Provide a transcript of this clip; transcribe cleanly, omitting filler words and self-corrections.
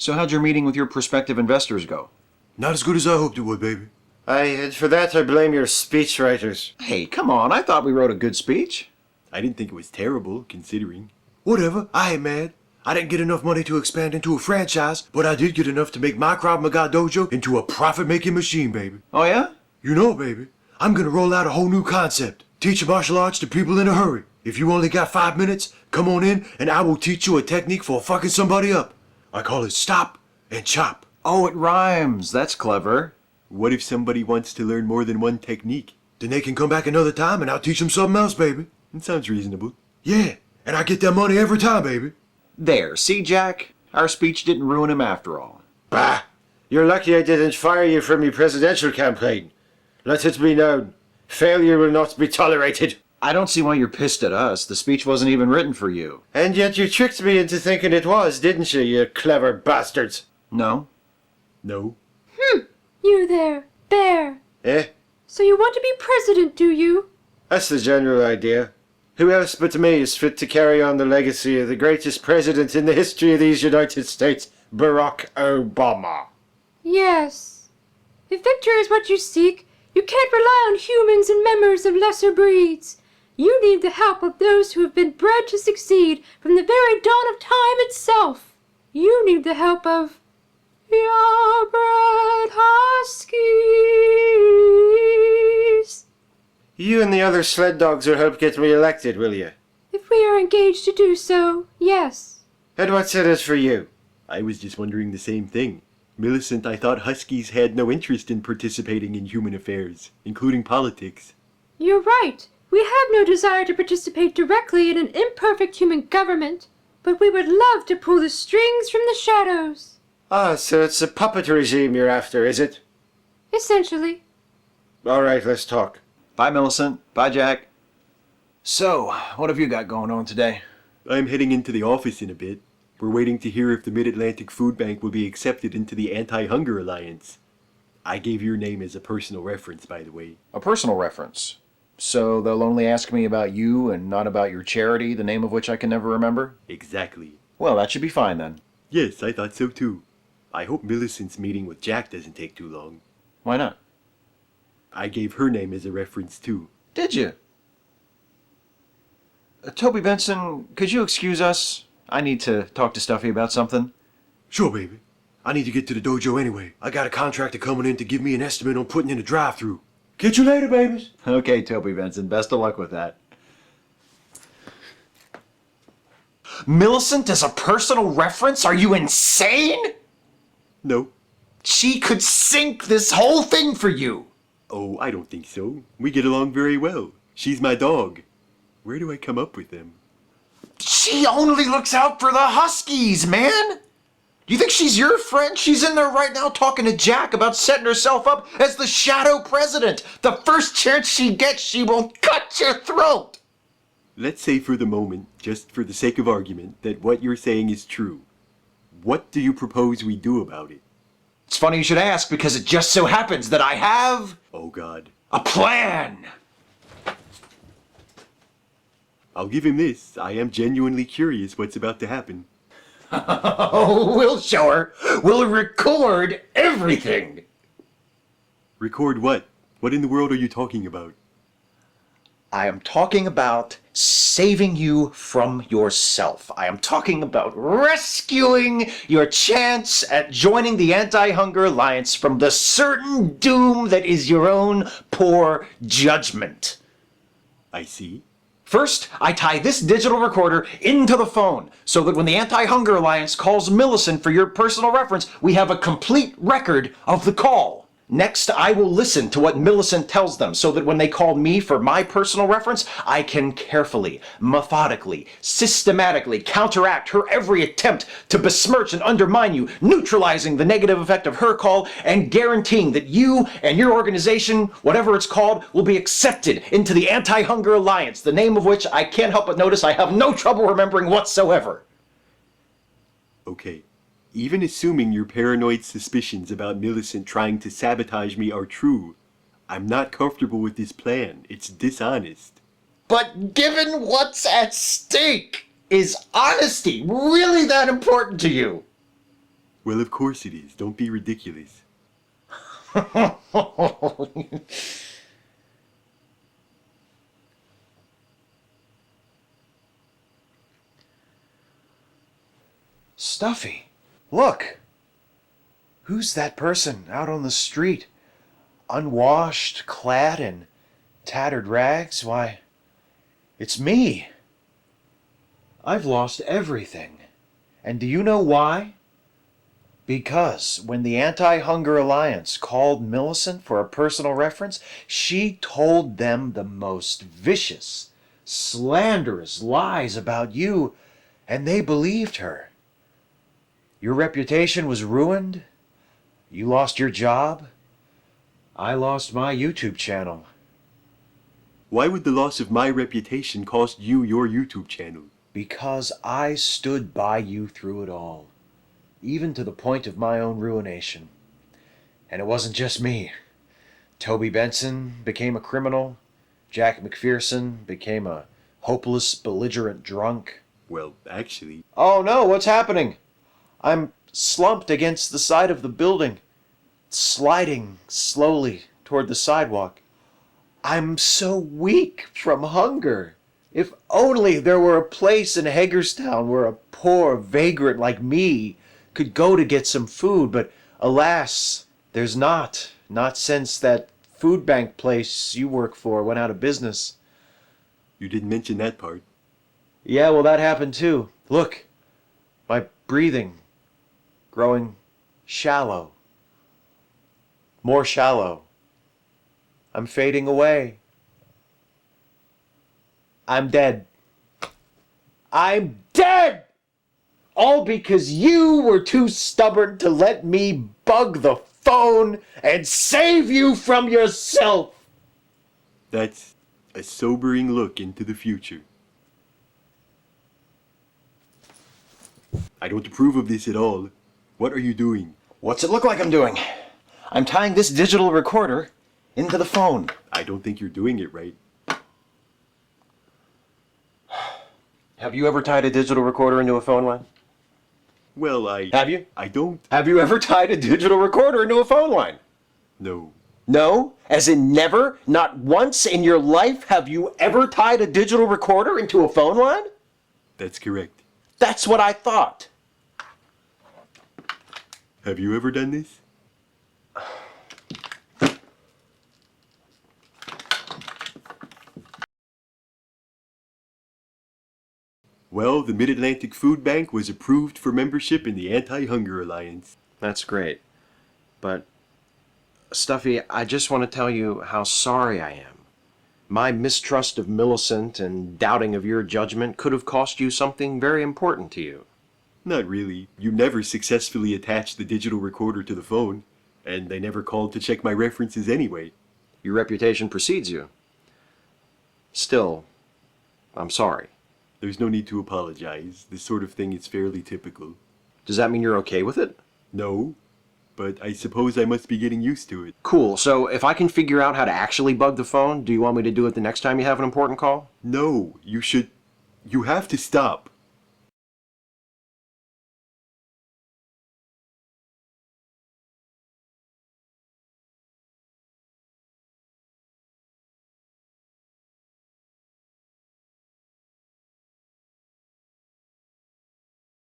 So how'd your meeting with your prospective investors go? Not as good as I hoped it would, baby. For that I blame your speechwriters. Hey, come on, I thought we wrote a good speech. I didn't think it was terrible, considering. Whatever, I ain't mad. I didn't get enough money to expand into a franchise, but I did get enough to make my Krav Maga dojo into a profit-making machine, baby. Oh yeah? You know, baby, I'm gonna roll out a whole new concept. Teach martial arts to people in a hurry. If you only got 5 minutes, come on in and I will teach you a technique for fucking somebody up. I call it stop and chop. Oh, it rhymes. That's clever. What if somebody wants to learn more than one technique? Then they can come back another time and I'll teach them something else, baby. It sounds reasonable. Yeah, and I get that money every time, baby. There, see, Jack? Our speech didn't ruin him after all. Bah! You're lucky I didn't fire you from your presidential campaign. Let it be known, failure will not be tolerated. I don't see why you're pissed at us. The speech wasn't even written for you. And yet you tricked me into thinking it was, didn't you, you clever bastards? No? No. You there, Bear. Eh? So you want to be president, do you? That's the general idea. Who else but me is fit to carry on the legacy of the greatest president in the history of these United States, Barack Obama? Yes. If victory is what you seek, you can't rely on humans and members of lesser breeds. You need the help of those who have been bred to succeed from the very dawn of time itself. You need the help of purebred huskies. You and the other sled dogs will help get me elected, will you? If we are engaged to do so, yes. And what's in it for you? I was just wondering the same thing. Millicent, I thought Huskies had no interest in participating in human affairs, including politics. You're right. We have no desire to participate directly in an imperfect human government, but we would love to pull the strings from the shadows. Ah, so it's a puppet regime you're after, is it? Essentially. All right, let's talk. Bye, Millicent. Bye, Jack. So, what have you got going on today? I'm heading into the office in a bit. We're waiting to hear if the Mid-Atlantic Food Bank will be accepted into the Anti-Hunger Alliance. I gave your name as a personal reference, by the way. A personal reference. So they'll only ask me about you and not about your charity, the name of which I can never remember? Exactly. Well, that should be fine then. Yes, I thought so too. I hope Millicent's meeting with Jack doesn't take too long. Why not? I gave her name as a reference too. Did you? Toby Benson, could you excuse us? I need to talk to Stuffy about something. Sure, baby. I need to get to the dojo anyway. I got a contractor coming in to give me an estimate on putting in a drive-through. Catch you later, babies. Okay, Toby Benson, best of luck with that. Millicent as a personal reference? Are you insane? No. She could sink this whole thing for you. Oh, I don't think so. We get along very well. She's my dog. Where do I come up with them? She only looks out for the Huskies, man. You think she's your friend? She's in there right now talking to Jack about setting herself up as the shadow president. The first chance she gets, she will cut your throat. Let's say for the moment, just for the sake of argument, that what you're saying is true. What do you propose we do about it? It's funny you should ask because it just so happens that I have Oh, God. a plan. I'll give him this. I am genuinely curious what's about to happen. Oh, we'll show her. We'll record everything. Record what? What in the world are you talking about? I am talking about saving you from yourself. I am talking about rescuing your chance at joining the Anti-Hunger Alliance from the certain doom that is your own poor judgment. I see. First, I tie this digital recorder into the phone so that when the Anti-Hunger Alliance calls Millicent for your personal reference, we have a complete record of the call. Next, I will listen to what Millicent tells them so that when they call me for my personal reference, I can carefully, methodically, systematically counteract her every attempt to besmirch and undermine you, neutralizing the negative effect of her call and guaranteeing that you and your organization, whatever it's called, will be accepted into the Anti-Hunger Alliance, the name of which I can't help but notice I have no trouble remembering whatsoever. Okay. Even assuming your paranoid suspicions about Millicent trying to sabotage me are true, I'm not comfortable with this plan. It's dishonest. But given what's at stake, is honesty really that important to you? Well, of course it is. Don't be ridiculous. Stuffy, look! Who's that person out on the street? Unwashed, clad in tattered rags? Why, it's me. I've lost everything. And do you know why? Because when the Anti-Hunger Alliance called Millicent for a personal reference, she told them the most vicious, slanderous lies about you, and they believed her. Your reputation was ruined. You lost your job. I lost my YouTube channel. Why would the loss of my reputation cost you your YouTube channel? Because I stood by you through it all, even to the point of my own ruination. And it wasn't just me. Toby Benson became a criminal. Jack McPherson became a hopeless, belligerent drunk. Well, actually, Oh no, what's happening? I'm slumped against the side of the building, sliding slowly toward the sidewalk. I'm so weak from hunger. If only there were a place in Hagerstown where a poor vagrant like me could go to get some food, but alas, there's not. Not since that food bank place you work for went out of business. you didn't mention that part. Yeah, well, that happened too. Look, my breathing growing shallow. More shallow. I'm fading away. I'm dead. I'm dead! All because you were too stubborn to let me bug the phone and save you from yourself! That's a sobering look into the future. I don't approve of this at all. What are you doing? What's it look like I'm doing? I'm tying this digital recorder into the phone. I don't think you're doing it right. Have you ever tied a digital recorder into a phone line? Well, Have you? I don't Have you ever tied a digital recorder into a phone line? know. No? As in never? Not once in your life have you ever tied a digital recorder into a phone line? That's correct. That's what I thought. Have you ever done this? Well, the Mid-Atlantic Food Bank was approved for membership in the Anti-Hunger Alliance. That's great. But, Stuffy, I just want to tell you how sorry I am. My mistrust of Millicent and doubting of your judgment could have cost you something very important to you. Not really. You never successfully attached the digital recorder to the phone, and they never called to check my references anyway. Your reputation precedes you. Still, I'm sorry. There's no need to apologize. This sort of thing is fairly typical. Does that mean you're okay with it? No, but I suppose I must be getting used to it. Cool. So if I can figure out how to actually bug the phone, do you want me to do it the next time you have an important call? No, you should... You have to stop.